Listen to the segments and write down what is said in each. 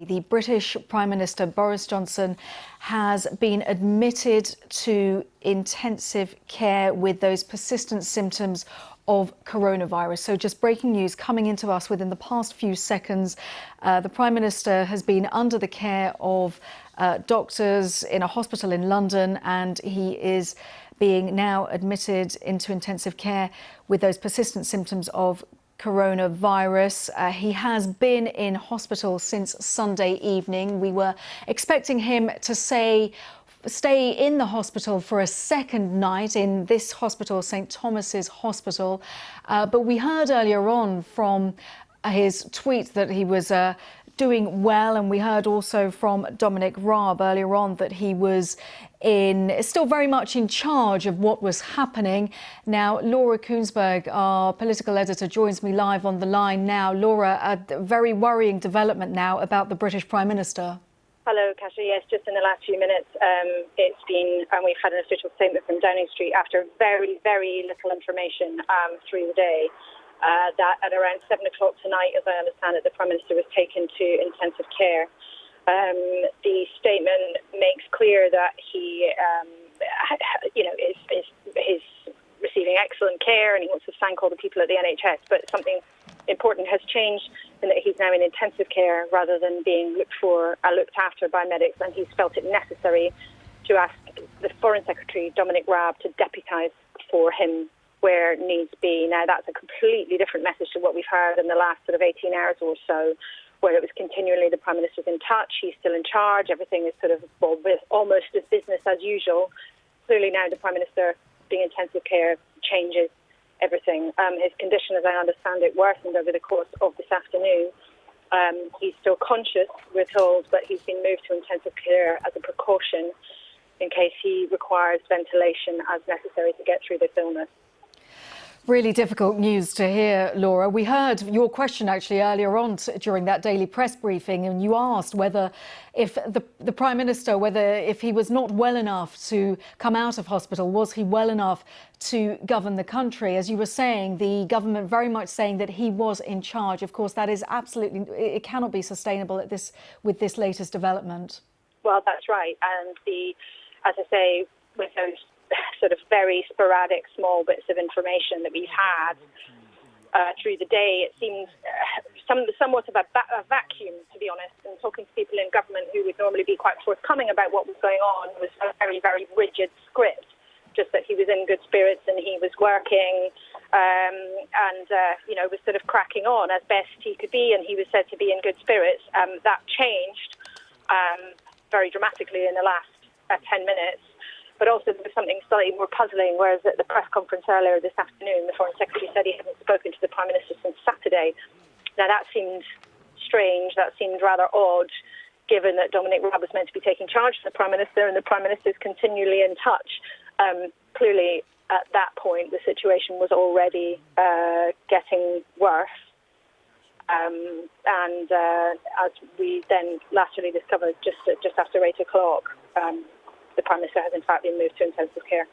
The British Prime Minister Boris Johnson has been admitted to intensive care with those persistent symptoms of coronavirus. So just breaking news coming into us within the past few seconds. The Prime Minister has been under the care of doctors in a hospital in London, and he is being now admitted into intensive care with those persistent symptoms of coronavirus. He has been in hospital since Sunday evening. We were expecting him to stay in the hospital for a second night in this hospital, St Thomas's Hospital. But we heard earlier on from his tweet that he was doing well, and we heard also from Dominic Rabb earlier on that he was still very much in charge of what was happening. Now, Laura Kuenssberg, our political editor, joins me live on the line now. Laura, a very worrying development now about the British Prime Minister. Hello, Kasia. Yes, just in the last few minutes, it's been, and we've had an official statement from Downing Street after very, very little information through the day. That at around 7 o'clock tonight, as I understand it, the Prime Minister was taken to intensive care. The statement makes clear that he, is receiving excellent care, and he wants to thank all the people at the NHS. But something important has changed in that he's now in intensive care rather than being looked after by medics, and he's felt it necessary to ask the Foreign Secretary Dominic Rabb to deputise for him where needs be. Now, that's a completely different message to what we've heard in the last sort of 18 hours or so, where it was continually the Prime Minister's in touch, he's still in charge, everything is sort of almost as business as usual. Clearly now the Prime Minister being in intensive care changes everything. His condition, as I understand it, worsened over the course of this afternoon. He's still conscious, we're told, but he's been moved to intensive care as a precaution in case he requires ventilation as necessary to get through this illness. Really difficult news to hear, Laura. We heard your question actually earlier on during that daily press briefing, and you asked if the Prime Minister, if he was not well enough to come out of hospital, was he well enough to govern the country? As you were saying, the government very much saying that he was in charge. Of course, that is absolutely, it cannot be sustainable with this latest development. Well, that's right. And as I say, with those sort of very sporadic small bits of information that we've had through the day, it seems somewhat of a vacuum, to be honest. And talking to people in government who would normally be quite forthcoming about what was going on was a very, very rigid script, just that he was in good spirits and he was working was sort of cracking on as best he could be, and he was said to be in good spirits. That changed very dramatically in the last 10 minutes. But also there was something slightly more puzzling, whereas at the press conference earlier this afternoon, the Foreign Secretary said he hadn't spoken to the Prime Minister since Saturday. Now, that seemed strange, that seemed rather odd, given that Dominic Rabb was meant to be taking charge of the Prime Minister, and the Prime Minister is continually in touch. Clearly, at that point, the situation was already getting worse. As we then latterly discovered just after 8 o'clock, the Prime Minister has in fact been moved to intensive care.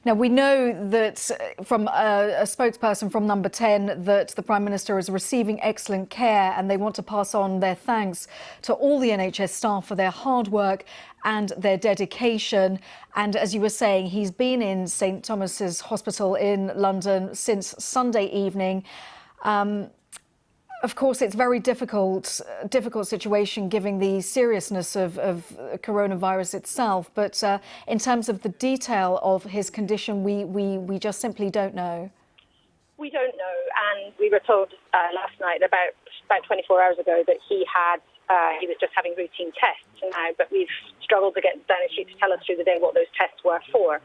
Now, we know that from a spokesperson from Number 10 that the Prime Minister is receiving excellent care, and they want to pass on their thanks to all the NHS staff for their hard work and their dedication. And as you were saying, he's been in St Thomas's Hospital in London since Sunday evening. Of course, it's a very difficult situation given the seriousness of coronavirus itself. But in terms of the detail of his condition, we just simply don't know. We don't know, and we were told last night, about 24 hours ago, that he was just having routine tests now. But we've struggled to get Downing Street to tell us through the day what those tests were for.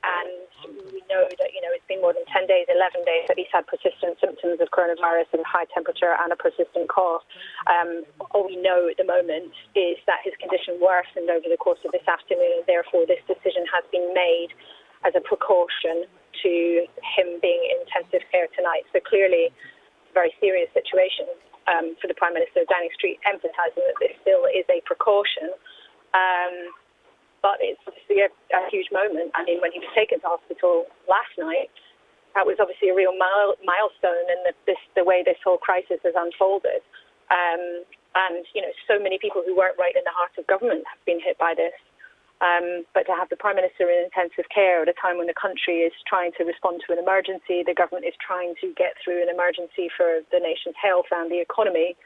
And we know that, it's been more than 10 days, 11 days that he's had persistent symptoms of coronavirus and high temperature and a persistent cough. All we know at the moment is that his condition worsened over the course of this afternoon, and therefore this decision has been made as a precaution to him being in intensive care tonight. So clearly, it's a very serious situation for the Prime Minister. Downing Street emphasising that this still is a precaution. But it's obviously a huge moment. I mean, when he was taken to hospital last night, that was obviously a real milestone in the way this whole crisis has unfolded. And, so many people who weren't right in the heart of government have been hit by this. But to have the Prime Minister in intensive care at a time when the country is trying to respond to an emergency, the government is trying to get through an emergency for the nation's health and the economy,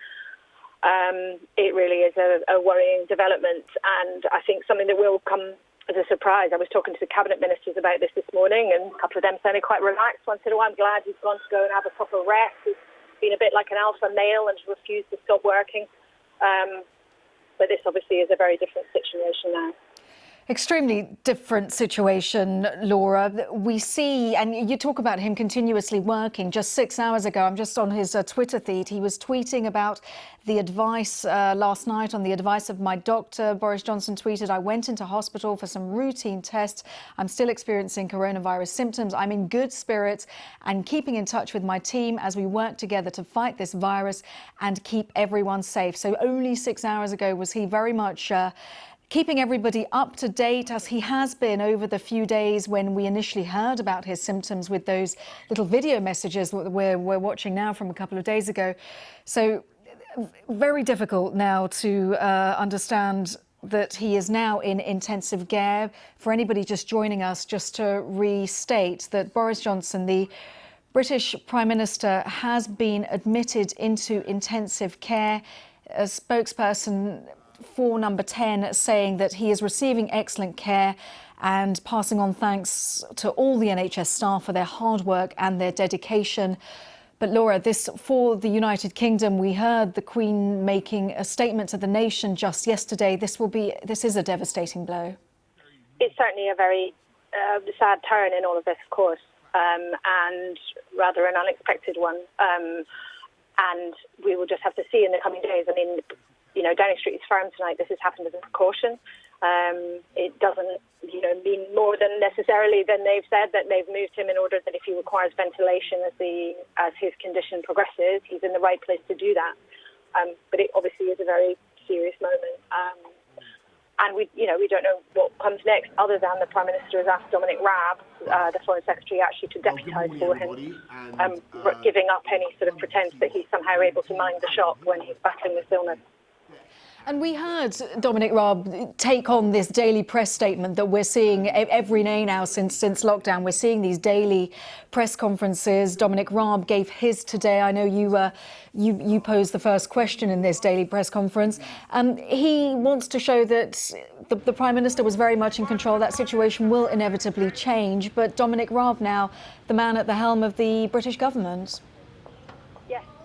it really is a worrying development, and I think something that will come as a surprise. I was talking to the cabinet ministers about this morning, and a couple of them sounded quite relaxed. One said, I'm glad he's gone to go and have a proper rest. He's been a bit like an alpha male and refused to stop working. But this obviously is a very different situation now. Extremely different situation, Laura. We see, and you talk about him continuously working. Just 6 hours ago, I'm just on his Twitter feed, he was tweeting about the advice last night. On the advice of my doctor, Boris Johnson tweeted, I went into hospital for some routine tests. I'm still experiencing coronavirus symptoms. I'm in good spirits and keeping in touch with my team as we work together to fight this virus and keep everyone safe. So only 6 hours ago was he very much keeping everybody up to date, as he has been over the few days when we initially heard about his symptoms with those little video messages that we're watching now from a couple of days ago. So very difficult now to understand that he is now in intensive care. For anybody just joining us, just to restate that Boris Johnson, the British Prime Minister, has been admitted into intensive care. A spokesperson for Number 10 saying that he is receiving excellent care and passing on thanks to all the NHS staff for their hard work and their dedication. But Laura, this for the United Kingdom, we heard the Queen making a statement to the nation just yesterday. This is a devastating blow. It's certainly a very sad turn in all of this, of course, and rather an unexpected one. And we will just have to see in the coming days. I mean, Downing Street is firm tonight. This has happened as a precaution. It doesn't, mean more than necessarily than they've said that they've moved him in order that if he requires ventilation as his condition progresses, he's in the right place to do that. But it obviously is a very serious moment. And we don't know what comes next, other than the Prime Minister has asked Dominic Rabb, the Foreign Secretary, actually to deputise for him, giving up any sort of pretense that he's somehow able to mind the shop when he's battling this illness. And we heard Dominic Rabb take on this daily press statement that we're seeing every day now since lockdown. We're seeing these daily press conferences. Dominic Rabb gave his today. I know you posed the first question in this daily press conference. He wants to show that the Prime Minister was very much in control. That situation will inevitably change. But Dominic Rabb now, the man at the helm of the British government.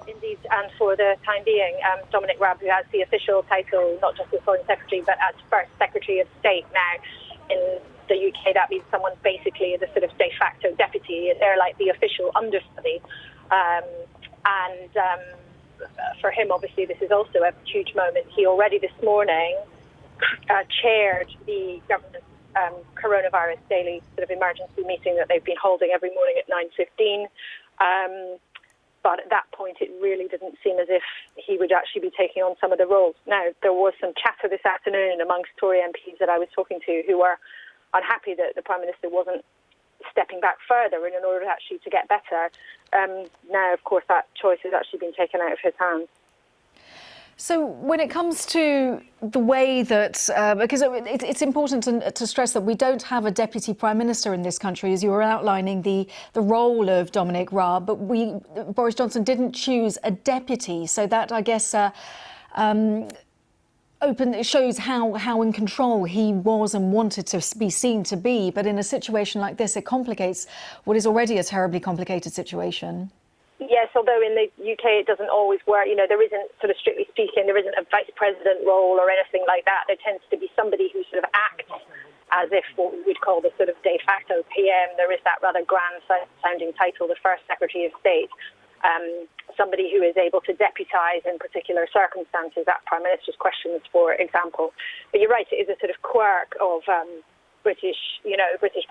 Indeed, and for the time being, Dominic Rabb, who has the official title, not just as Foreign Secretary, but as First Secretary of State now in the UK, that means someone basically the sort of de facto deputy. They're like the official understudy. For him, obviously, this is also a huge moment. He already this morning chaired the government's coronavirus daily sort of emergency meeting that they've been holding every morning at 9:15. But at that point, it really didn't seem as if he would actually be taking on some of the roles. Now, there was some chatter this afternoon amongst Tory MPs that I was talking to who were unhappy that the Prime Minister wasn't stepping back further in order actually to get better. Now, of course, that choice has actually been taken out of his hands. So when it comes to the way that, because it's important to stress that we don't have a deputy prime minister in this country, as you were outlining the role of Dominic Raab, but Boris Johnson didn't choose a deputy. So that, I guess, it shows how in control he was and wanted to be seen to be. But in a situation like this, it complicates what is already a terribly complicated situation. Yes, although in the UK it doesn't always work. There isn't, sort of strictly speaking, there isn't a vice president role or anything like that. There tends to be somebody who sort of acts as if what we would call the sort of de facto PM. There is that rather grand sounding title, the First Secretary of State. Somebody who is able to deputise in particular circumstances at Prime Minister's questions, for example. But you're right, it is a sort of quirk of British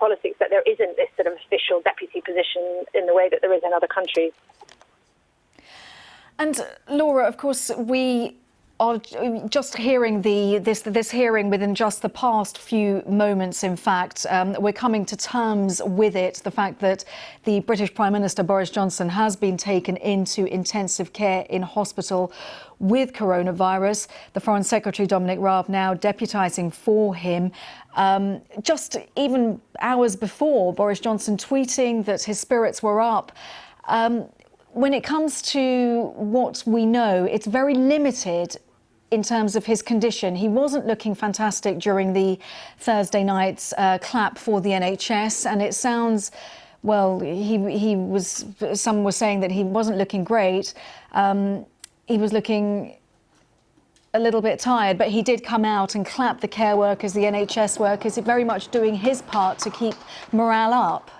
politics that there isn't this sort of official deputy position in the way that there is in other countries. And Laura, of course, we Just hearing this hearing within just the past few moments, in fact, we're coming to terms with it. The fact that the British Prime Minister Boris Johnson has been taken into intensive care in hospital with coronavirus. The Foreign Secretary Dominic Rabb now deputising for him. Just even hours before, Boris Johnson tweeting that his spirits were up. When it comes to what we know, it's very limited in terms of his condition. He wasn't looking fantastic during the Thursday night's clap for the NHS, and it sounds, well, he was. Some were saying that he wasn't looking great. He was looking a little bit tired, but he did come out and clap the care workers, the NHS workers, very much doing his part to keep morale up.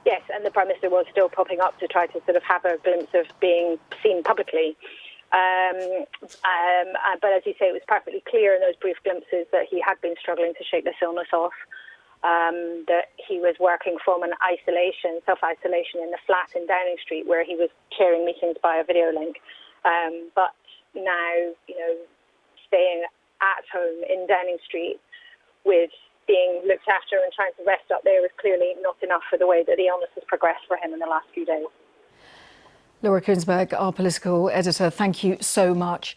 Yes, and the Prime Minister was still popping up to try to sort of have a glimpse of being seen publicly. But as you say, it was perfectly clear in those brief glimpses that he had been struggling to shake this illness off, that he was working from an self-isolation in the flat in Downing Street where he was chairing meetings by a video link. But now, staying at home in Downing Street with being looked after and trying to rest up there was clearly not enough for the way that the illness has progressed for him in the last few days. Laura Kuenssberg, our political editor, thank you so much.